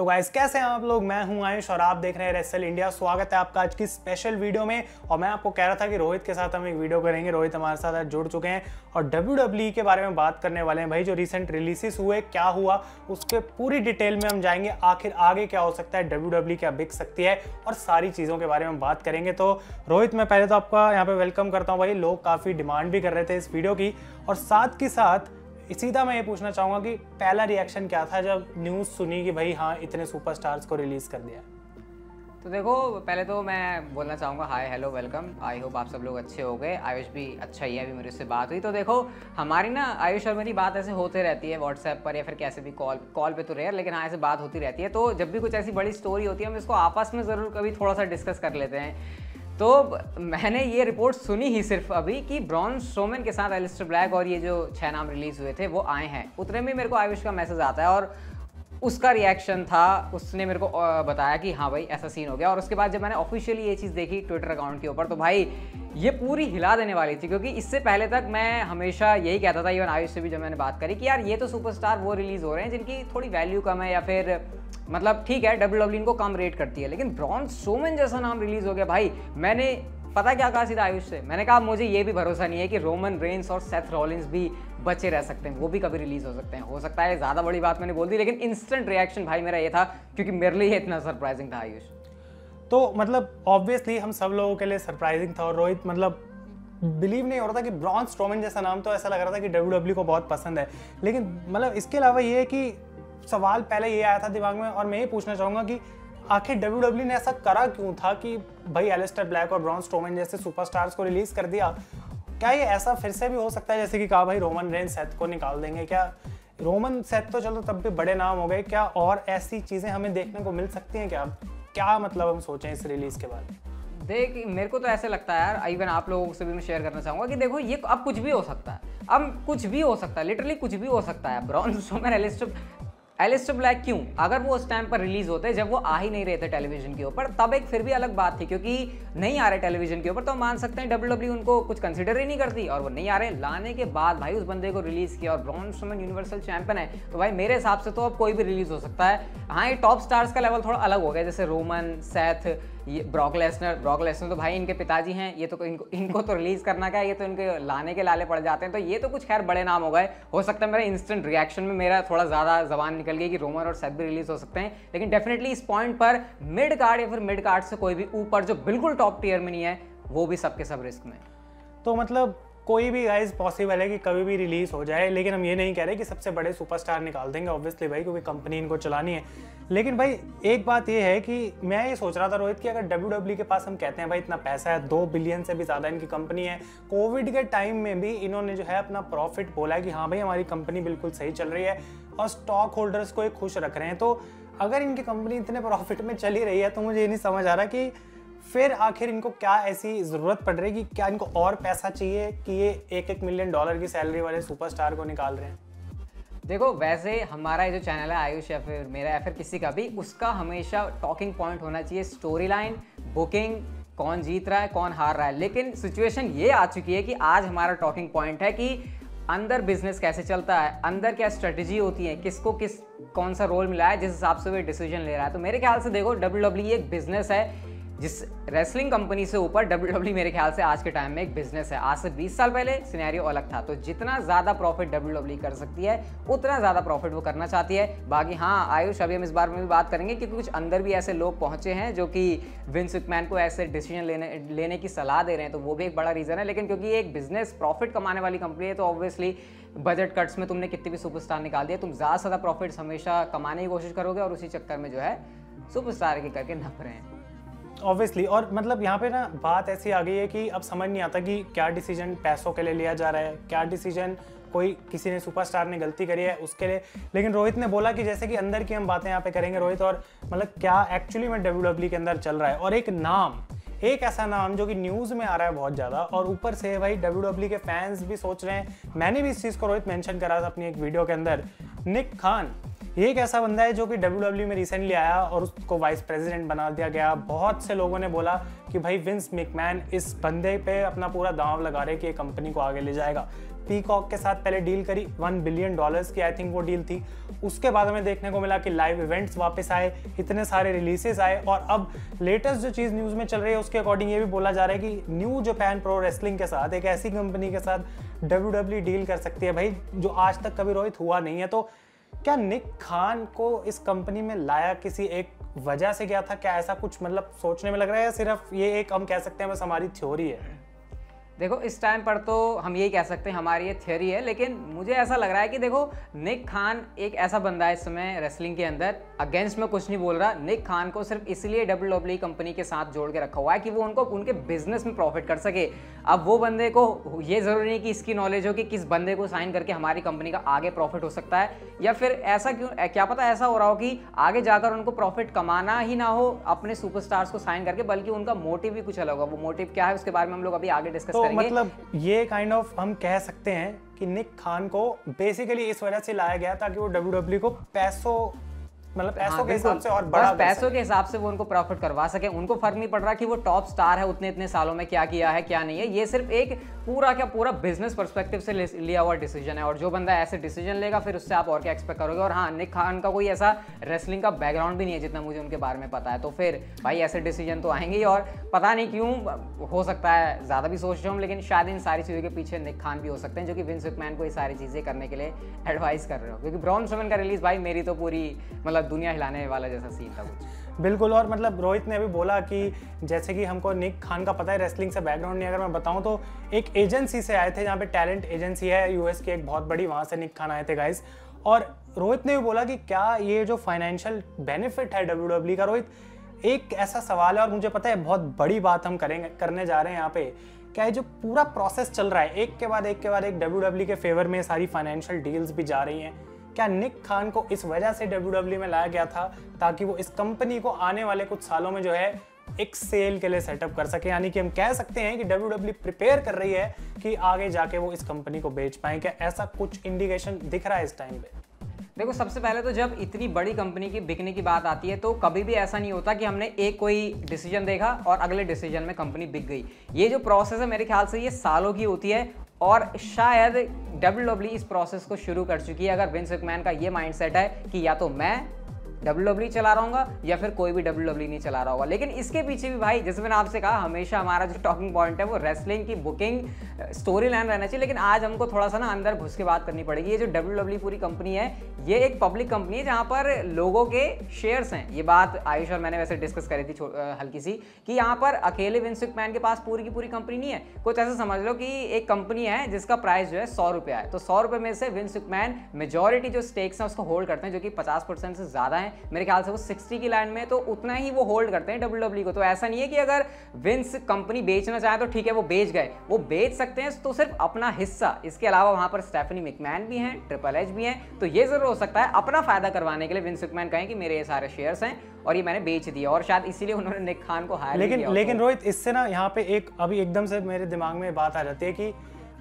तो गाइस कैसे हैं आप लोग। मैं हूं आयुष और आप देख रहे हैं रेसल इंडिया। स्वागत है आपका आज की स्पेशल वीडियो में। और मैं आपको कह रहा था कि रोहित के साथ हम एक वीडियो करेंगे। रोहित हमारे साथ आज जुड़ चुके हैं और WWE के बारे में बात करने वाले हैं। भाई जो रिसेंट रिलीजेस हुए, क्या हुआ, उसके पूरी डिटेल में हम जाएंगे। आखिर आगे क्या हो सकता है, WWE क्या बिक सकती है, और सारी चीज़ों के बारे में बात करेंगे। तो रोहित, मैं पहले तो आपका यहाँ पे वेलकम करता हूँ। भाई लोग काफ़ी डिमांड भी कर रहे थे इस वीडियो की, और साथ के साथ सीधा मैं ये पूछना चाहूँगा कि पहला रिएक्शन क्या था जब न्यूज़ सुनी कि भाई हाँ इतने सुपरस्टार्स को रिलीज़ कर दिया। तो देखो, पहले तो मैं बोलना चाहूँगा hi hello welcome. I hope आप सब लोग अच्छे हो गए। आयुष भी अच्छा ही है, अभी मेरे से बात हुई। तो देखो, हमारी ना आयुष और मेरी बात ऐसे होते रहती है व्हाट्सएप पर या फिर कैसे भी कॉल पे तो रेयर, लेकिन हाँ ऐसे बात होती रहती है। तो जब भी कुछ ऐसी बड़ी स्टोरी होती है हम इसको आपस में ज़रूर कभी थोड़ा सा डिस्कस कर लेते हैं। तो मैंने ये रिपोर्ट सुनी ही सिर्फ अभी कि ब्रॉन स्ट्रोमैन के साथ एलिस्टर ब्लैक और ये जो 6 नाम रिलीज़ हुए थे वो आए हैं। उतने में मेरे को आयुष का मैसेज आता है और उसका रिएक्शन था, उसने मेरे को बताया कि हाँ भाई ऐसा सीन हो गया। और उसके बाद जब मैंने ऑफिशियली ये चीज़ देखी ट्विटर अकाउंट के ऊपर, तो भाई ये पूरी हिला देने वाली थी। क्योंकि इससे पहले तक मैं हमेशा यही कहता था, इवन आयुष से भी जब मैंने बात करी, कि यार ये तो सुपरस्टार वो रिलीज़ हो रहे हैं जिनकी थोड़ी वैल्यू कम है, या फिर मतलब ठीक है WWE इनको कम रेट करती है, लेकिन ब्रॉन स्ट्रोमैन जैसा नाम रिलीज़ हो गया। भाई मैंने पता क्या कहा सीधा आयुष से, मैंने कहा मुझे ये भी भरोसा नहीं है कि रोमन रेंस और सेथ रॉलिंस भी बचे रह सकते हैं, वो भी कभी रिलीज हो सकते हैं। हो सकता है ज़्यादा बड़ी बात मैंने बोल दी, लेकिन इंस्टेंट रिएक्शन भाई मेरा ये था, क्योंकि मेरे लिए इतना सरप्राइजिंग था आयुष। तो मतलब ऑब्वियसली हम सब लोगों के लिए सरप्राइजिंग था। और रोहित मतलब बिलीव नहीं हो रहा था कि ब्रॉन स्ट्रोमैन जैसा नाम, तो ऐसा लग रहा था कि WWE को बहुत पसंद है। लेकिन मतलब इसके अलावा ये है कि सवाल पहले ये आया था दिमाग में, और मैं ये पूछना चाहूँगा कि आखिर WWE ने ऐसा करा क्यों था कि भाई एलिस्टर ब्लैक और ब्रॉन स्ट्रोमैन जैसे सुपरस्टार्स को रिलीज कर दिया। क्या ये ऐसा फिर से भी हो सकता है जैसे कि कहा भाई रोमन रेंस सेथ को निकाल देंगे? क्या रोमन सेथ तो चलो तब भी बड़े नाम हो गए, क्या और ऐसी चीजें हमें देखने को मिल सकती हैं? क्या मतलब हम सोचें इस रिलीज के बाद? देख, मेरे को तो ऐसे लगता है यार, इवन आप लोगों से भी मैं शेयर करना चाहूँगा कि देखो ये अब कुछ भी हो सकता है, अब कुछ भी हो सकता है, लिटरली कुछ भी हो सकता है। ब्रॉन स्ट्रोमैन एलिस्टर ब्लैक क्यों, अगर वो उस टाइम पर रिलीज होते जब वो आ ही नहीं रहे थे टेलीविजन के ऊपर, तब एक फिर भी अलग बात थी, क्योंकि नहीं आ रहे टेलीविजन के ऊपर तो मान सकते हैं WWE उनको कुछ कंसिडर ही नहीं करती, और वो नहीं आ रहे। लाने के बाद भाई उस बंदे को रिलीज किया, और ब्रॉन स्ट्रोमैन यूनिवर्सल चैंपियन है, तो भाई मेरे हिसाब से तो अब कोई भी रिलीज हो सकता है। हाँ, ये टॉप स्टार्स का लेवल थोड़ा अलग हो गया, जैसे रोमन, सेथ, ये ब्रॉक लेसनर तो भाई इनके पिताजी हैं, ये तो इनको तो रिलीज करना क्या है, ये तो इनके लाने के लाले पड़ जाते हैं। तो ये तो कुछ खैर बड़े नाम हो गए। हो सकता है मेरा इंस्टेंट रिएक्शन में मेरा थोड़ा ज़्यादा जबान निकल गई कि रोमन और सेथ भी रिलीज हो सकते हैं, लेकिन डेफिनेटली इस पॉइंट पर मिड कार्ड या फिर मिड कार्ड से कोई भी ऊपर जो बिल्कुल टॉप टियर में नहीं है, वो भी सबके सब रिस्क में। तो मतलब कोई भी गाइस पॉसिबल है कि कभी भी रिलीज हो जाए, लेकिन हम ये नहीं कह रहे कि सबसे बड़े सुपरस्टार निकाल देंगे ऑब्वियसली भाई, क्योंकि कंपनी इनको चलानी है। लेकिन भाई एक बात ये है कि मैं ये सोच रहा था रोहित कि अगर WWE के पास हम कहते हैं भाई इतना पैसा है, 2 बिलियन से भी ज़्यादा इनकी कंपनी है, कोविड के टाइम में भी इन्होंने जो है अपना प्रॉफिट बोला है कि हाँ भाई हमारी कंपनी बिल्कुल सही चल रही है, और स्टॉक होल्डर्स को एक खुश रख रहे हैं। तो अगर इनकी कंपनी इतने प्रॉफिट में चली रही है, तो मुझे ये नहीं समझ आ रहा कि फिर आखिर इनको क्या ऐसी ज़रूरत पड़ रही है कि क्या इनको और पैसा चाहिए कि ये $1-1 मिलियन की सैलरी वाले सुपरस्टार को निकाल रहे हैं। देखो, वैसे हमारा ये जो चैनल है आयुष या फिर मेरा या फिर किसी का भी, उसका हमेशा टॉकिंग पॉइंट होना चाहिए स्टोरी लाइन, बुकिंग, कौन जीत रहा है कौन हार रहा है। लेकिन सिचुएशन ये आ चुकी है कि आज हमारा टॉकिंग पॉइंट है कि अंदर बिजनेस कैसे चलता है, अंदर क्या स्ट्रेटजी होती है, किसको कौन सा रोल मिला है, जिस हिसाब से वो डिसीजन ले रहा है। तो मेरे ख्याल से देखो, WWE एक बिजनेस है, जिस रेसलिंग कंपनी से ऊपर WWE मेरे ख्याल से आज के टाइम में एक बिजनेस है। आज से 20 साल पहले सिनेरियो अलग था। तो जितना ज़्यादा प्रॉफिट WWE कर सकती है, उतना ज़्यादा प्रॉफिट वो करना चाहती है। बाकी हाँ आयुष, अभी हम इस बारे में भी बात करेंगे, क्योंकि कुछ अंदर भी ऐसे लोग पहुंचे हैं जो कि विंस मैकमैन को ऐसे डिसीजन लेने की सलाह दे रहे हैं, तो वो भी एक बड़ा रीज़न है। लेकिन क्योंकि एक बिजनेस प्रॉफिट कमाने वाली कंपनी है, तो ऑब्वियसली बजट कट्स में तुमने कितने भी सुपरस्टार निकाल दिया, तुम ज़्यादा से ज़्यादा प्रॉफिट्स हमेशा कमाने की कोशिश करोगे, और उसी चक्कर में जो है सुपरस्टार के करके नप रहे हैं ऑब्वियसली। और मतलब यहाँ पे ना बात ऐसी आ गई है कि अब समझ नहीं आता कि क्या डिसीजन पैसों के लिए लिया जा रहा है, क्या डिसीजन कोई किसी ने सुपरस्टार ने गलती करी है उसके लिए। लेकिन रोहित ने बोला कि जैसे कि अंदर की हम बातें यहाँ पे करेंगे रोहित, और मतलब क्या एक्चुअली में WWE के अंदर चल रहा है। और एक ऐसा नाम जो कि न्यूज़ में आ रहा है बहुत ज़्यादा, और ऊपर से भाई WWE के फैंस भी सोच रहे हैं, मैंने भी इस चीज़ को रोहित मेंशन करा था अपनी एक वीडियो के अंदर, निक खान। ये एक ऐसा बंदा है जो कि WWE में रिसेंटली आया और उसको वाइस प्रेसिडेंट बना दिया गया। बहुत से लोगों ने बोला कि भाई विंस मैकमैन इस बंदे पे अपना पूरा दांव लगा रहे कि ये कंपनी को आगे ले जाएगा। पीकॉक के साथ पहले डील करी $1 बिलियन की, आई थिंक वो डील थी। उसके बाद हमें देखने को मिला कि लाइव इवेंट्स वापस आए, इतने सारे रिलीजेस आए, और अब लेटेस्ट जो चीज़ न्यूज़ में चल रही है उसके अकॉर्डिंग ये भी बोला जा रहा है कि न्यू जापान प्रो रेसलिंग के साथ एक ऐसी कंपनी के साथ WWE डील कर सकती है भाई, जो आज तक कभी रोहित हुआ नहीं है। तो क्या निक खान को इस कंपनी में लाया किसी एक वजह से गया था? क्या ऐसा कुछ मतलब सोचने में लग रहा है, या सिर्फ ये एक हम कह सकते हैं बस हमारी थ्योरी है? देखो इस टाइम पर तो हम यही कह सकते हैं हमारी ये थियोरी है, लेकिन मुझे ऐसा लग रहा है कि देखो निक खान एक ऐसा बंदा है इस समय रेसलिंग के अंदर, अगेंस्ट में कुछ नहीं बोल रहा, निक खान को सिर्फ इसलिए WWE कंपनी के साथ जोड़ के रखा हुआ है कि वो उनको उनके बिजनेस में प्रॉफिट कर सके। अब वो बंदे को ये जरूरी नहीं कि इसकी नॉलेज हो कि किस बंदे को साइन करके हमारी कंपनी का आगे प्रॉफिट हो सकता है, या फिर ऐसा क्यों, क्या पता ऐसा हो रहा हो कि आगे जाकर उनको प्रॉफिट कमाना ही ना हो अपने सुपरस्टार्स को साइन करके, बल्कि उनका मोटिव भी कुछ अलग होगा। वो मोटिव क्या है उसके बारे में हम लोग अभी आगे डिस्कस करेंगे। मतलब ये काइंड ऑफ हम कह सकते हैं कि निक खान को बेसिकली इस वजह से लाया गया ताकि वो WWE को पैसों के हिसाब से और बड़ा, पैसों के हिसाब से वो उनको प्रॉफिट करवा सके। उनको फर्क नहीं पड़ रहा कि वो टॉप स्टार है, उतने इतने सालों में क्या किया है क्या नहीं है। ये सिर्फ एक पूरा बिजनेस पर्सपेक्टिव से लिया हुआ डिसीजन है, और जो बंदा ऐसे डिसीजन लेगा फिर उससे आप और क्या एक्सपेक्ट करोगे। और हाँ, निक खान का कोई ऐसा रेसलिंग का बैकग्राउंड भी नहीं है जितना मुझे उनके बारे में पता है, तो फिर भाई ऐसे डिसीजन तो आएंगे ही। और पता नहीं क्यों, हो सकता है ज़्यादा भी सोच रहा हूँ, लेकिन शायद इन सारी चीज़ों के पीछे निक खान भी हो सकते हैं, जो कि विंस मैकमैन को ये सारी चीज़ें करने के लिए एडवाइस कर रहे हो। क्योंकि ब्रॉन स्ट्रोमैन का रिलीज भाई मेरी तो पूरी मतलब दुनिया हिलाने वाला जैसा सीन था कुछ। बिल्कुल। और मतलब रोहित ने अभी बोला कि जैसे कि हमको निक खान का पता है रेसलिंग से बैकग्राउंड नहीं, अगर मैं बताऊं तो एक एजेंसी से आए थे, जहाँ पे टैलेंट एजेंसी है यूएस की एक बहुत बड़ी, वहाँ से निक खान आए थे गाइस। और रोहित ने भी बोला कि क्या ये जो फाइनेंशियल बेनिफिट है WWE का, रोहित एक ऐसा सवाल है और मुझे पता है बहुत बड़ी बात हम करने जा रहे हैं यहाँ पे, क्या ये जो पूरा प्रोसेस चल रहा है एक के बाद एक WWE के फेवर में सारी फाइनेंशियल डील्स भी जा रही हैं, क्या निक खान को इस वजह से WWE में लाया गया था ताकि वो इस कंपनी को आने वाले कुछ सालों में जो है एक सेल के लिए सेटअप कर सके? यानी कि हम कह सकते हैं कि WWE प्रिपेयर कर रही है कि आगे जाके वो इस कंपनी को बेच पाए। क्या ऐसा कुछ इंडिकेशन दिख रहा है इस टाइम पे? देखो सबसे पहले तो जब इतनी बड़ी कंपनी की बिकने की बात आती है तो कभी भी ऐसा नहीं होता कि हमने एक कोई डिसीजन देखा और अगले डिसीजन में कंपनी बिक गई। ये जो प्रोसेस है मेरे ख्याल से ये सालों की होती है, और शायद WWE इस प्रोसेस को शुरू कर चुकी है। अगर विंस मैकमैन का ये माइंडसेट है कि या तो मैं WWE चला रहा हूँ या फिर कोई भी WWE नहीं चला रहा होगा। लेकिन इसके पीछे भी भाई, जैसे मैंने आपसे कहा, हमेशा हमारा जो टॉकिंग पॉइंट है वो रेसलिंग की बुकिंग स्टोरी लाइन रहना चाहिए। लेकिन आज हमको थोड़ा सा ना अंदर घुस के बात करनी पड़ेगी। ये जो WWE पूरी कंपनी है, ये एक पब्लिक कंपनी है जहाँ पर लोगों के शेयर्स हैं। ये बात आयुष और मैंने वैसे डिस्कस करी थी हल्की सी, कि यहाँ पर अकेले विंस मैकमैन के पास पूरी की पूरी कंपनी नहीं है। कुछ ऐसा समझ लो कि एक कंपनी है जिसका प्राइस जो है 100 रुपया है, तो 100 रुपये में से विंस मैकमैन मेजॉरिटी जो स्टेक्स हैं उसको होल्ड करते हैं, जो कि 50% से ज़्यादा है। मेरे ख्याल से वो 60 की लाइन में, तो उतना ही वो होल्ड करते हैं WWE को। तो ऐसा नहीं है कि अगर विंस कंपनी बेचना चाहे तो ठीक है वो बेच गए, वो बेच सकते हैं तो सिर्फ अपना हिस्सा। इसके अलावा वहां पर स्टेफनी मैकमैन भी हैं, ट्रिपल एच भी हैं, तो ये जरूर हो सकता है अपना फायदा करवाने के लिए विंस मैकमैन कहें कि मेरे ये सारे शेयर्स हैं और ये मैंने बेच दिया, और शायद इसीलिए उन्होंने निक खान को हायर किया। लेकिन रोहित, इससे ना यहाँ पे एक अभी एकदम से मेरे दिमाग में बात आ जाती है कि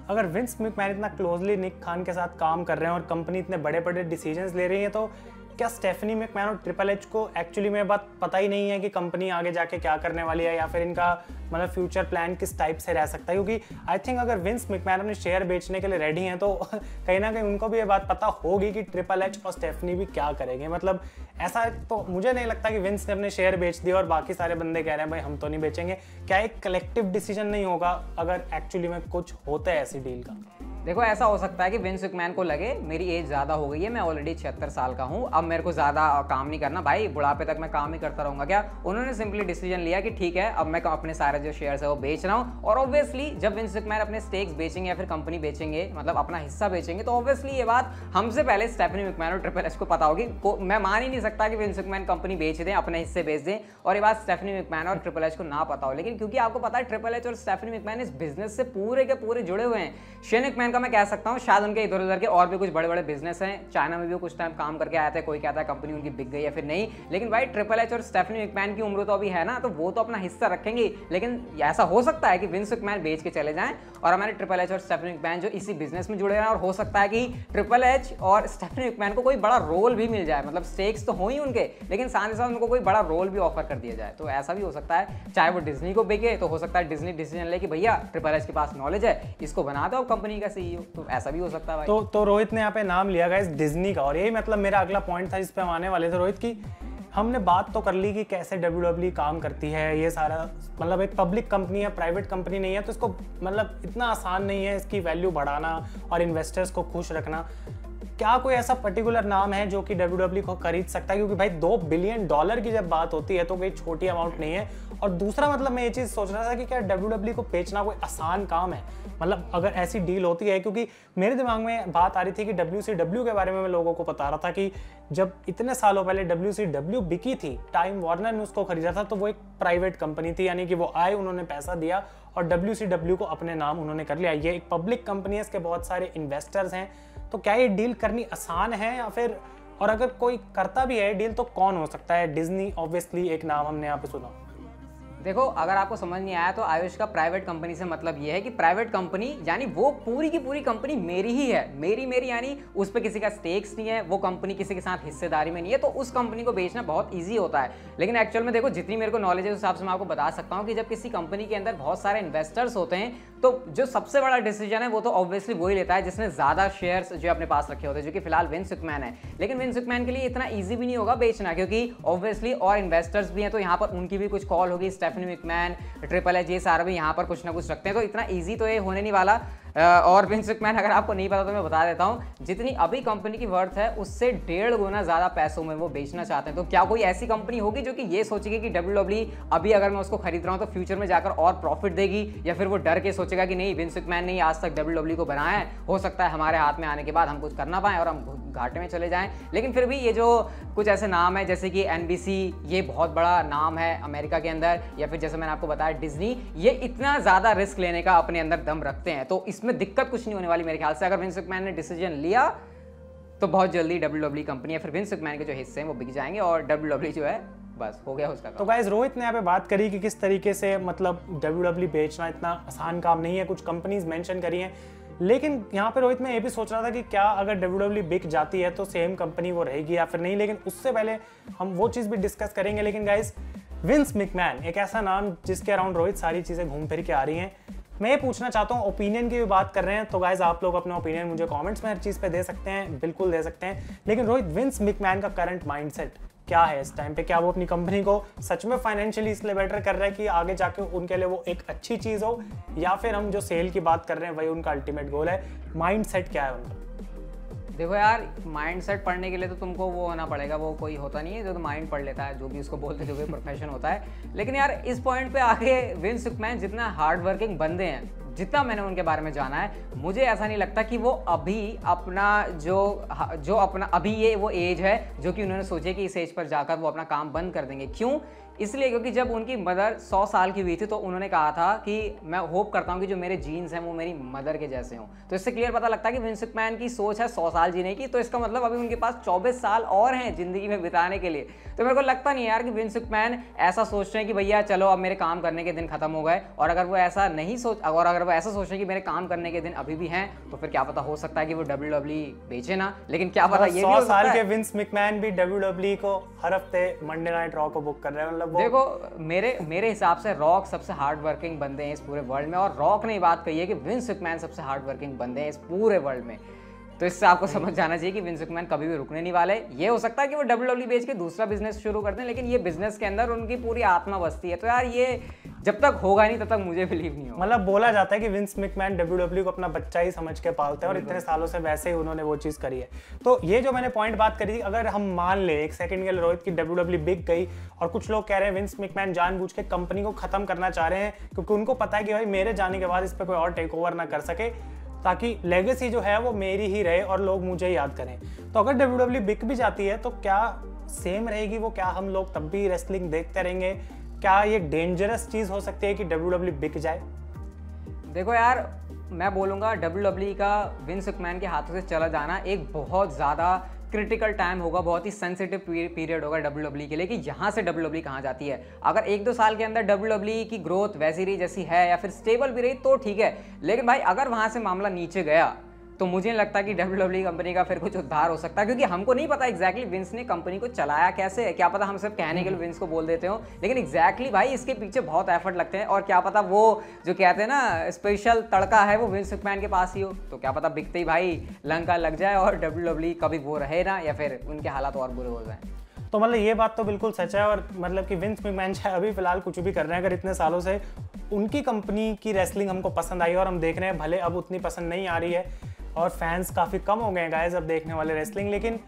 अगर विंस मैकमैन इतना क्लोजली निक खान के साथ काम कर रहे हैं और कंपनी इतने बड़े बड़े डिसीजंस ले रही है, तो क्या स्टेफनी मैकमैन और ट्रिपल एच को एक्चुअली में बात पता ही नहीं है कि कंपनी आगे जाके क्या करने वाली है, या फिर इनका मतलब फ्यूचर प्लान किस टाइप से रह सकता है? क्योंकि आई थिंक अगर विंस मैकमैन अपने शेयर बेचने के लिए रेडी हैं तो कहीं ना कहीं उनको भी ये बात पता होगी कि ट्रिपल एच और स्टेफनी भी क्या करेंगे। मतलब ऐसा तो मुझे नहीं लगता कि विंस ने अपने शेयर बेच दिए और बाकी सारे बंदे कह रहे हैं भाई हम तो नहीं बेचेंगे। क्या एक कलेक्टिव डिसीजन नहीं होगा अगर एक्चुअली में कुछ होता है ऐसी डील का? देखो ऐसा हो सकता है कि विंस मैकमैन को लगे मेरी एज ज़्यादा हो गई है, मैं ऑलरेडी 76 साल का हूँ, अब मेरे को ज़्यादा काम नहीं करना भाई, बुढ़ापे तक मैं काम ही करता रहूँगा क्या। उन्होंने सिंपली डिसीजन लिया कि ठीक है अब मैं अपने सारे जो शेयर्स है वो बेच रहा हूँ। और ऑब्वियसली जब विंस मैकमैन अपने स्टेक्स बेचेंगे या फिर कंपनी बेचेंगे, मतलब अपना हिस्सा बेचेंगे, तो ऑब्वियसली ये बात हमसे पहले स्टेफनी मैकमैन और ट्रिपल एच को पता होगी। मैं मान ही नहीं सकता कि विंस मैकमैन कंपनी बेच दें, अपने हिस्से बेच दें और ये बात स्टेफनी मैकमैन और ट्रिपल एच को ना पता हो। लेकिन क्योंकि आपको पता है ट्रिपल एच और स्टेफनी मैकमैन इस बिजनेस से पूरे के पूरे जुड़े हुए हैं। शेन मैकमैन का मैं कह सकता हूँ शायद उनके इधर उधर के और भी कुछ बड़े बड़े बिजनेस हैं, चाइना में भी वो कुछ टाइम काम करके आया था, कोई कहता है कंपनी उनकी बिक गई या फिर नहीं। लेकिन भाई ट्रिपल एच और स्टेफनी मैकमैन की उम्र तो अभी है ना, तो वो तो अपना हिस्सा रखेंगे। लेकिन ऐसा हो सकता है कि विंस मैकमैन बेच के चले जाएं और हमारे ट्रिपल एच और स्टेफनी मैकमैन जो इसी बिजनेस में जुड़े हैं, और हो सकता है कि ट्रिपल एच और स्टेफनी मैकमैन को कोई बड़ा रोल भी मिल जाए, मतलब स्टेक्स तो हो ही उनके, लेकिन साथ ही साथ उनको कोई बड़ा रोल भी ऑफर कर दिया जाए। तो ऐसा भी हो सकता है, चाहे वो डिज्नी को बिके तो हो सकता है डिज्नी डिसीजन ले कि भैया ट्रिपल एच के पास नॉलेज है, इसको बना दो कंपनी का सीईओ। तो ऐसा भी हो सकता है भाई। तो रोहित ने यहाँ पे नाम लिया गाइस डिज्नी का, और यही मतलब मेरा अगला पॉइंट था जिस पे हम आने वाले थे रोहित की। हमने बात तो कर ली कि कैसे WWE काम करती है, ये सारा मतलब एक पब्लिक कंपनी है, प्राइवेट कंपनी नहीं है, तो इसको मतलब इतना आसान नहीं है इसकी वैल्यू बढ़ाना और इन्वेस्टर्स को खुश रखना। क्या कोई ऐसा पर्टिकुलर नाम है जो कि WWE को खरीद सकता है? क्योंकि भाई $2 बिलियन की जब बात होती है तो कोई छोटी अमाउंट नहीं है। और दूसरा मतलब मैं ये चीज़ सोच रहा था कि क्या WWE को बेचना कोई आसान काम है, मतलब अगर ऐसी डील होती है? क्योंकि मेरे दिमाग में बात आ रही थी कि WCW के बारे में मैं लोगों को बता रहा था कि जब इतने सालों पहले WCW बिकी थी, टाइम वार्नर ने उसको खरीदा था, तो वो एक प्राइवेट कंपनी थी, यानी कि वो आए, उन्होंने पैसा दिया और WCW को अपने नाम उन्होंने कर लिया। ये एक पब्लिक कंपनी है, इसके बहुत सारे इन्वेस्टर्स हैं। तो क्या ये डील करनी आसान है या फिर, और अगर कोई करता भी है डील तो कौन हो सकता है? डिज्नी ऑब्वियसली एक नाम हमने यहाँ पे सुना। देखो, अगर आपको समझ नहीं आया तो आयुष का प्राइवेट कंपनी से मतलब ये है कि प्राइवेट कंपनी यानी वो पूरी की पूरी कंपनी मेरी ही है, मेरी यानी उस पर किसी का स्टेक्स नहीं है, वो कंपनी किसी के साथ हिस्सेदारी में नहीं है, तो उस कंपनी को बेचना बहुत ईजी होता है। लेकिन एक्चुअल में देखो, जितनी मेरे को नॉलेज है उस हिसाब से मैं आपको बता सकता हूँ कि जब किसी कंपनी के अंदर बहुत सारे इन्वेस्टर्स होते हैं तो जो सबसे बड़ा डिसीजन है वो तो ऑब्वियसली वही लेता है जिसने ज्यादा शेयर्स जो अपने पास रखे होते हैं, जो कि फिलहाल विंस मैकमैन है। लेकिन विंस मैकमैन के लिए इतना ईजी भी नहीं होगा बेचना, क्योंकि ऑब्वियसली और इन्वेस्टर्स भी हैं, तो यहाँ पर उनकी भी कुछ कॉल होगी। स्टेफनी मैकमैन, ट्रिपल एच, ये सारा भी यहाँ पर कुछ ना कुछ रखते हैं, तो इतना ईजी तो ये होने नहीं वाला। और विंस मैकमैन अगर आपको नहीं पता तो मैं बता देता हूं, जितनी अभी कंपनी की वर्थ है उससे 1.5 गुना ज्यादा पैसों में वो बेचना चाहते हैं। तो क्या कोई ऐसी कंपनी होगी जो कि ये सोचेगी कि WWE अभी अगर मैं उसको खरीद रहा हूं तो फ्यूचर में जाकर और प्रॉफिट देगी, या फिर वो डर के सोचेगा कि नहीं, विंस मैकमैन ने आज तक WWE को बनाया है, हो सकता है हमारे हाथ में आने के बाद हम कुछ कर ना पाएं और हम घाटे में चले जाएं। लेकिन फिर भी ये जो कुछ ऐसे नाम है जैसे कि NBC, ये बहुत बड़ा नाम है अमेरिका के अंदर, या फिर जैसे मैंने आपको बताया डिज्नी, ये इतना ज्यादा रिस्क लेने का अपने अंदर दम रखते हैं, तो इसमें दिक्कत कुछ नहीं होने वाली मेरे ख्याल से। अगर विंस मैकमैन ने डिसीजन लिया तो बहुत जल्दी WWE कंपनी या फिर विंस मैकमैन के जो हिस्से हैं वो बिक जाएंगे और WWE जो है बस हो गया उसका काम। तो गाइस, रोहित ने यहाँ पे बात करी कि किस तरीके से मतलब WWE बेचना इतना आसान काम नहीं है, कुछ कंपनीज मेंशन करी हैं। लेकिन यहाँ पे रोहित मैं ये भी सोच रहा था कि क्या अगर WWE बिक जाती है तो सेम कंपनी वो रहेगी या फिर नहीं, लेकिन उससे पहले हम वो चीज़ भी डिस्कस करेंगे। लेकिन गाइस, विंस मैकमैन एक ऐसा नाम जिसके अराउंड रोहित सारी चीज़ें घूम फिर के आ रही हैं। मैं ये पूछना चाहता हूँ, ओपिनियन की भी बात कर रहे हैं तो गाइस आप लोग अपना ओपिनियन मुझे कमेंट्स में हर चीज़ पे दे सकते हैं, बिल्कुल दे सकते हैं। लेकिन रोहित, विंस मैकमैन का करंट माइंडसेट क्या है इस टाइम पे? क्या वो अपनी कंपनी को सच में फाइनेंशियली इसलिए बेटर कर रहा है कि आगे जाके उनके लिए वो एक अच्छी चीज़ हो, या फिर हम जो सेल की बात कर रहे हैं वही उनका अल्टीमेट गोल है? माइंडसेट क्या है उनका? देखो यार, माइंडसेट पढ़ने के लिए तो तुमको वो होना पड़ेगा, वो कोई होता नहीं है जो तो माइंड पढ़ लेता है, जो भी उसको बोलते हैं, जो भी प्रोफेशन होता है। लेकिन यार इस पॉइंट पे आगे विंस मैकमैन जितना हार्ड वर्किंग बंदे हैं, जितना मैंने उनके बारे में जाना है, मुझे ऐसा नहीं लगता कि वो अभी अपना जो अपना अभी ये वो एज है जो कि उन्होंने सोचे कि इस एज पर जाकर वो अपना काम बंद कर देंगे। क्यों? इसलिए क्योंकि जब उनकी मदर 100 साल की हुई थी तो उन्होंने कहा था कि मैं होप करता हूं कि जो मेरे जीन्स हैं वो मेरी मदर के जैसे हों। तो इससे क्लियर पता लगता है कि विंस मैकमैन की सोच है 100 साल जीने की, तो इसका मतलब अभी उनके पास 24 साल और हैं जिंदगी में बिताने के लिए। तो मेरे को लगता नहीं यार कि विंस मैकमैन ऐसा सोच रहे हैं कि भैया चलो अब मेरे काम करने के दिन खत्म हो गए। और अगर वो ऐसा सोच रहे हैं कि मेरे काम करने के दिन अभी भी हैं, तो फिर क्या पता, हो सकता है कि वो WWE बेचे ना, लेकिन क्या पता ये भी हो 100 सकता है। साल के विंस मैकमैन भी WWE को हर हफ्ते मंडे नाइट रॉ को बुक कर रहे हैं। मतलब देखो, मेरे हिसाब से रॉक सबसे हार्ड वर्किंग बंदे हैं इस पूरे वर्ल्ड में, और रॉक ने बात कही है कि विंस मैकमैन सबसे हार्ड वर्किंग बंदे हैं इस पूरे वर्ल्ड में। तो इससे आपको समझ जाना चाहिए कि विंस मैकमैन कभी भी रुकने नहीं वाले। ये हो सकता है कि वो WWE बेच के दूसरा बिजनेस शुरू करते हैं, लेकिन ये बिजनेस के अंदर उनकी पूरी आत्मा बसती है। तो यार ये जब तक होगा नहीं तब तक मुझे बिलीव नहीं होगा। मतलब बोला जाता है कि विंस मैकमैन WWE को अपना बच्चा ही समझ के पालते हैं और इतने सालों से वैसे ही उन्होंने वो चीज़ करी है। तो ये जो मैंने पॉइंट बात करी थी, अगर हम मान ले एक सेकंड के लिए रोहित की WWE बिक गई और कुछ लोग कह रहे हैं विंस मैकमैन जानबूझ के कंपनी को खत्म करना चाह रहे हैं क्योंकि उनको पता है कि भाई मेरे जाने के बाद इस पर कोई और टेक ओवर ना कर सके, ताकि लेगेसी जो है वो मेरी ही रहे और लोग मुझे याद करें। तो अगर WWE बिक भी जाती है तो क्या सेम रहेगी वो? क्या हम लोग तब भी रेसलिंग देखते रहेंगे? क्या ये डेंजरस चीज हो सकती है कि WWE बिक जाए? देखो यार, मैं बोलूँगा WWE का विंस मैकमैन के हाथों से चला जाना एक बहुत ज़्यादा क्रिटिकल टाइम होगा, बहुत ही सेंसिटिव पीरियड होगा WWE के लिए कि यहाँ से WWE कहाँ जाती है। अगर 1-2 साल के अंदर WWE की ग्रोथ वैसी रही जैसी है या फिर स्टेबल भी रही तो ठीक है, लेकिन भाई अगर वहाँ से मामला नीचे गया तो मुझे नहीं लगता कि WWE कंपनी का फिर कुछ उद्धार हो सकता है, क्योंकि हमको नहीं पता एग्जैक्टली विंस ने कंपनी को चलाया कैसे है। क्या पता हम सिर्फ कहने के लिए विंस को बोल देते हो, लेकिन एग्जैक्टली भाई इसके पीछे बहुत एफर्ट लगते हैं। और क्या पता वो जो कहते हैं ना स्पेशल तड़का है वो विंस मैकमैन के पास ही हो, तो क्या पता बिकते ही भाई लंका लग जाए और WWE कभी वो रहे ना, या फिर उनके हालात और बुरे हो जाए। तो मतलब ये बात तो बिल्कुल सच है। और मतलब कि विंस मैकमैन चाहे अभी फिलहाल कुछ भी कर रहे हैं, अगर इतने सालों से उनकी कंपनी की रेसलिंग हमको पसंद आई और हम देख रहे हैं, भले अब उतनी पसंद नहीं आ रही है और फैंस काफ़ी कम हो गए हैं गाइस अब देखने वाले रेसलिंग, लेकिन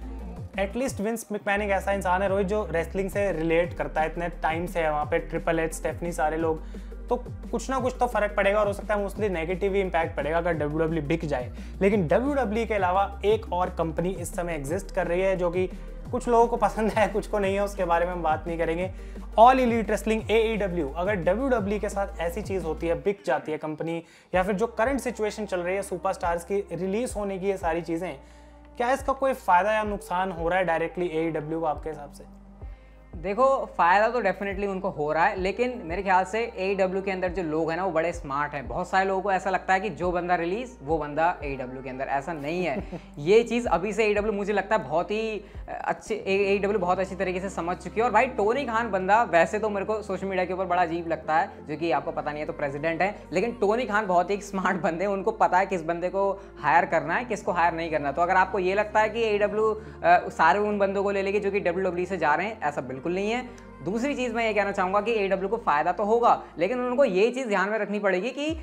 एटलीस्ट विंस मैकमैन एक ऐसा इंसान है रोहित जो रेसलिंग से रिलेट करता है, इतने टाइम से है वहाँ पे, ट्रिपल एच, स्टेफनी, सारे लोग, तो कुछ ना कुछ तो फर्क पड़ेगा। और हो सकता है मोस्टली नेगेटिव ही इम्पैक्ट पड़ेगा अगर WWE बिक जाए। लेकिन WWE के अलावा एक और कंपनी इस समय एग्जिस्ट कर रही है जो कि कुछ लोगों को पसंद है, कुछ को नहीं है, उसके बारे में हम बात नहीं करेंगे। ऑल एलीट रेसलिंग AEW, अगर WWE के साथ ऐसी चीज़ होती है, बिक जाती है कंपनी, या फिर जो करंट सिचुएशन चल रही है सुपरस्टार्स की रिलीज होने की, ये सारी चीज़ें, क्या इसका कोई फ़ायदा या नुकसान हो रहा है डायरेक्टली AEW को आपके हिसाब से? देखो फ़ायदा तो डेफिनेटली उनको हो रहा है, लेकिन मेरे ख्याल से AEW के अंदर जो लोग हैं ना वो बड़े स्मार्ट हैं। बहुत सारे लोगों को ऐसा लगता है कि जो बंदा रिलीज वो बंदा AEW के अंदर, ऐसा नहीं है। ये चीज़ अभी से AEW मुझे लगता है बहुत ही अच्छे AEW बहुत अच्छी तरीके से समझ चुकी है। और भाई टोनी खान बंदा वैसे तो मेरे को सोशल मीडिया के ऊपर बड़ा अजीब लगता है, जो कि आपको पता नहीं है तो प्रेसिडेंट है, लेकिन टोनी खान बहुत ही स्मार्ट बंदे हैं, उनको पता है किस बंदे को हायर करना है, किसको हायर नहीं करना। तो अगर आपको ये लगता है कि AEW सारे उन बंदों को ले लेगी जो कि WWE से जा रहे हैं, ऐसा बिल्कुल नहीं है। दूसरी चीज मैं ये कहना चाहूंगा कि AEW को फायदा तो होगा, लेकिन उनको ये चीज ध्यान में रखनी पड़ेगी कि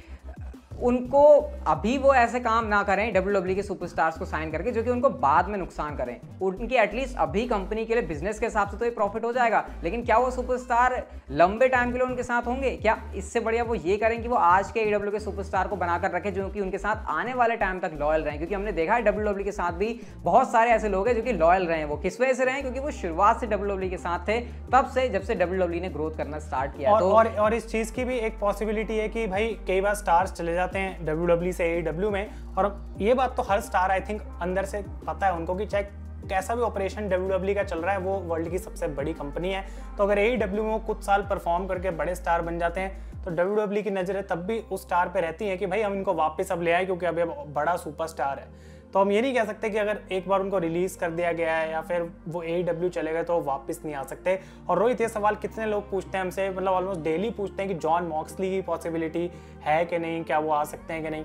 उनको अभी वो ऐसे काम ना करें WWE के सुपरस्टार्स को साइन करके जो कि उनको बाद में नुकसान करें। उनकी एटलीस्ट अभी कंपनी के लिए बिजनेस के हिसाब से तो ये प्रॉफिट हो जाएगा, लेकिन क्या वो सुपरस्टार लंबे टाइम के लिए उनके साथ होंगे? क्या इससे बढ़िया वो ये करें कि वो आज के AEW के सुपरस्टार को बनाकर रखें जो कि उनके साथ आने वाले टाइम तक लॉयल रहें, क्योंकि हमने देखा है WWE के साथ भी बहुत सारे ऐसे लोग हैं जो कि लॉयल रहे हैं। वो किस वजह से रहे? क्योंकि वो शुरुआत से WWE के साथ थे, तब से जब से WWE ने ग्रोथ करना स्टार्ट किया। और इस चीज की भी एक पॉसिबिलिटी है कि भाई कई बार स्टार्स चले जाते हैं WWE से AEW में, और ये बात तो हर स्टार आई थिंक अंदर से पता है उनको कि चाहे कैसा भी ऑपरेशन WWE का चल रहा है, वो वर्ल्ड की सबसे बड़ी कंपनी है। तो अगर AEW में वो कुछ साल परफॉर्म करके बड़े स्टार बन जाते हैं तो WWE की नज़रें तब भी उस स्टार पे रहती हैं कि भाई हम इनको वापस अब ले आए क्योंकि अभी अब बड़ा सुपरस्टार है। तो हम ये नहीं कह सकते कि अगर एक बार उनको रिलीज कर दिया गया है या फिर वो AEW चले गए तो वो वापस नहीं आ सकते। और रोहित, ये सवाल कितने लोग पूछते हैं हमसे, मतलब ऑलमोस्ट डेली पूछते हैं कि जॉन मॉक्सली की पॉसिबिलिटी है कि नहीं, क्या वो आ सकते हैं कि नहीं?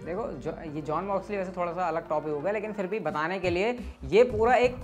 देखो ये जॉन मॉक्सली वैसे थोड़ा सा अलग टॉपिक होगा, लेकिन फिर भी बताने के लिए ये पूरा एक,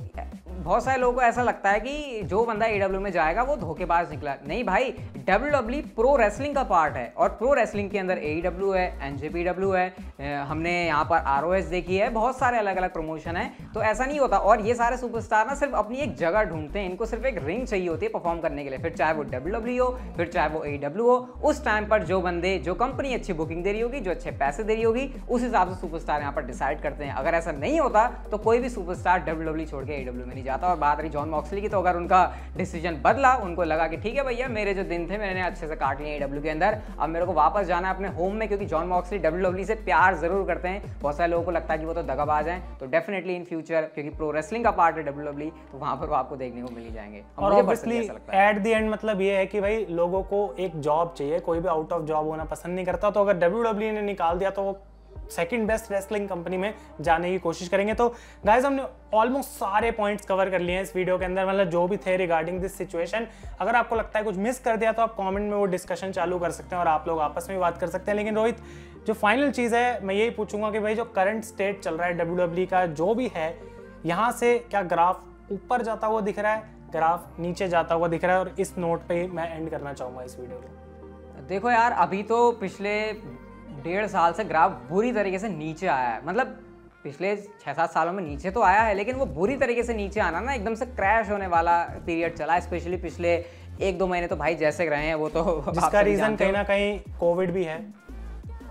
बहुत सारे लोगों को ऐसा लगता है कि जो बंदा AEW में जाएगा वो धोखेबाज निकला। नहीं भाई, WWE प्रो रेसलिंग का पार्ट है, और प्रो रेसलिंग के अंदर AEW है, NJPW है, हमने यहाँ पर ROH देखी है, बहुत सारे अलग अलग प्रमोशन है। तो ऐसा नहीं होता। और ये सारे सुपरस्टार ना सिर्फ अपनी एक जगह ढूंढते हैं, इनको सिर्फ एक रिंग चाहिए होती है परफॉर्म करने के लिए, फिर चाहे वो WWE हो, फिर चाहे वो AEW हो। उस टाइम पर जो बंदे, जो कंपनी अच्छी बुकिंग दे रही होगी, जो अच्छे पैसे दे रही होगी, उस हिसाब से सुपरस्टार यहाँ पर डिसाइड करते हैं। अगर ऐसा नहीं होता तो कोई भी सुपरस्टार WWE छोड़ के AEW में नहीं जाता। और बात रही जॉन मॉक्सली की, तो अगर उनका डिसीजन बदला, उनको लगा कि ठीक है भैया मेरे जो दिन थे मैंने अच्छे से काट लिए AEW के अंदर, अब मेरे को वापस जाना है अपने होम में, क्योंकि जॉन मॉक्सली WWE से प्यार जरूर करते हैं। बहुत सारे लोगों को लगता है कि वो तो दगाबाज हैं, तो डेफिनेटली इन फ्यूचर, क्योंकि प्रो रेसलिंग का पार्ट है WWE, तो वहां पर वो आपको देखने को मिल ही जाएंगे। और ऑब्वियसली एट द एंड मतलब ये है कि भाई लोगों को एक जॉब चाहिए, कोई भी आउट ऑफ जॉब होना पसंद नहीं करता। तो अगर WWE ने निकाल दिया तो वो सेकंड बेस्ट रेसलिंग कंपनी में जाने की कोशिश करेंगे। तो गाइस हमने ऑलमोस्ट सारे पॉइंट्स कवर कर लिए हैं इस वीडियो के अंदर, मतलब जो भी थे रिगार्डिंग दिस सिचुएशन। अगर आपको लगता है कुछ मिस कर दिया तो आप कमेंट में वो डिस्कशन चालू कर सकते हैं और आप लोग आपस में बात कर सकते हैं। लेकिन रोहित, जो फाइनल चीज़ है मैं यही पूछूंगा कि भाई जो करंट स्टेट चल रहा है WWE का जो भी है, यहाँ से क्या ग्राफ ऊपर जाता हुआ दिख रहा है, ग्राफ नीचे जाता हुआ दिख रहा है? और इस नोट पे मैं एंड करना चाहूँगा इस वीडियो को। देखो यार, अभी तो पिछले 1.5 साल से ग्राफ बुरी तरीके से नीचे आया है। मतलब पिछले 6-7 सालों में नीचे तो आया है, लेकिन वो बुरी तरीके से नीचे आना ना, एकदम से क्रैश होने वाला पीरियड चला है। स्पेशली पिछले 1-2 महीने तो भाई जैसे रहे हैं वो तो, जिसका रीजन कहीं ना कहीं कोविड भी है।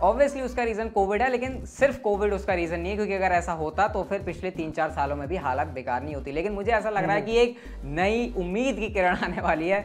ऑब्वियसली उसका रीजन कोविड है, लेकिन सिर्फ कोविड उसका रीजन नहीं है, क्योंकि अगर ऐसा होता तो फिर पिछले 3-4 सालों में भी हालत बेकार नहीं होती। लेकिन मुझे ऐसा लग रहा है कि एक नई उम्मीद की किरण आने वाली है।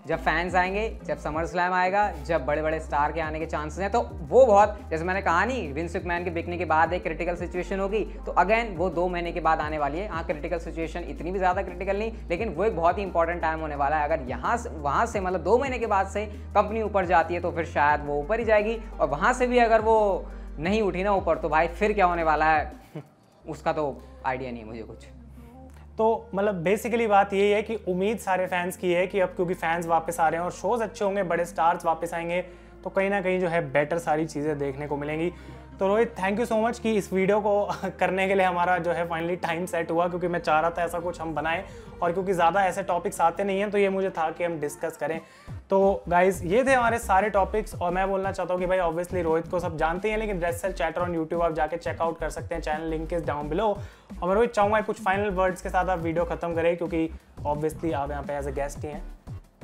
जब फैंस आएंगे, जब समर स्लैम आएगा, जब बड़े बड़े स्टार के आने के चांसेस हैं, तो वो बहुत, जैसे मैंने कहा नहीं, विंस मैकमैन के बिकने के बाद एक क्रिटिकल सिचुएशन होगी, तो अगेन वो 2 महीने के बाद आने वाली है। हाँ, क्रिटिकल सिचुएशन इतनी भी ज़्यादा क्रिटिकल नहीं, लेकिन वो एक बहुत ही इंपॉर्टेंट टाइम होने वाला है। अगर यहाँ से वहाँ से मतलब 2 महीने के बाद से कंपनी ऊपर जाती है तो फिर शायद वो ऊपर ही जाएगी, और वहाँ से भी अगर वो नहीं उठी ना ऊपर, तो भाई फिर क्या होने वाला है उसका तो आइडिया नहीं है मुझे कुछ। तो मतलब बेसिकली बात यही है कि उम्मीद सारे फैंस की है कि अब क्योंकि फैंस वापस आ रहे हैं और शोज अच्छे होंगे, बड़े स्टार्स वापस आएंगे, तो कहीं ना कहीं जो है बेटर सारी चीज़ें देखने को मिलेंगी। तो Rohit, thank you so much कि इस वीडियो को करने के लिए हमारा जो है फाइनली टाइम सेट हुआ, क्योंकि मैं चाह रहा था ऐसा कुछ हम बनाएं, और क्योंकि ज़्यादा ऐसे टॉपिक्स आते नहीं हैं तो ये मुझे था कि हम डिस्कस करें। तो गाइज ये थे हमारे सारे टॉपिक्स, और मैं बोलना चाहता हूँ कि भाई ऑब्वियसली रोहित को सब जानते हैं, लेकिन रेस्टल चैटर ऑन यूट्यूब आप जाके चेकआउट कर सकते हैं, channel link is down below. और मैं रोहित चाहूँगा कुछ फाइनल वर्ड्स के साथ आप वीडियो खत्म करें, क्योंकि ऑब्वियसली आप यहाँ पे एज ए गेस्ट ही हैं।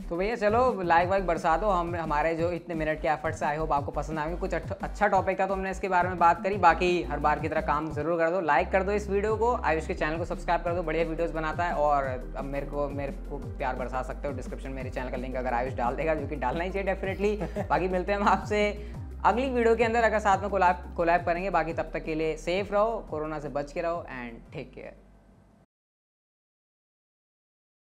तो भैया चलो लाइक वाइक बरसा दो, हम हमारे जो इतने मिनट के एफर्ट से, आई होप आपको पसंद आएंगे। कुछ अच्छा टॉपिक था तो हमने इसके बारे में बात करी, बाकी हर बार की तरह काम जरूर कर दो, लाइक कर दो इस वीडियो को, आयुष के चैनल को सब्सक्राइब कर दो, बढ़िया वीडियोस बनाता है। और अब मेरे को प्यार बरसा सकते हो, डिस्क्रिप्शन मेरे चैनल का लिंक अगर आयुष डाल देगा, जो कि डालना ही चाहिए डेफिनेटली। बाकी मिलते हैं हम आपसे अगली वीडियो के अंदर, अगर साथ में कोलैब करेंगे। बाकी तब तक के लिए सेफ रहो, कोरोना से बच के रहो, एंड टेक केयर।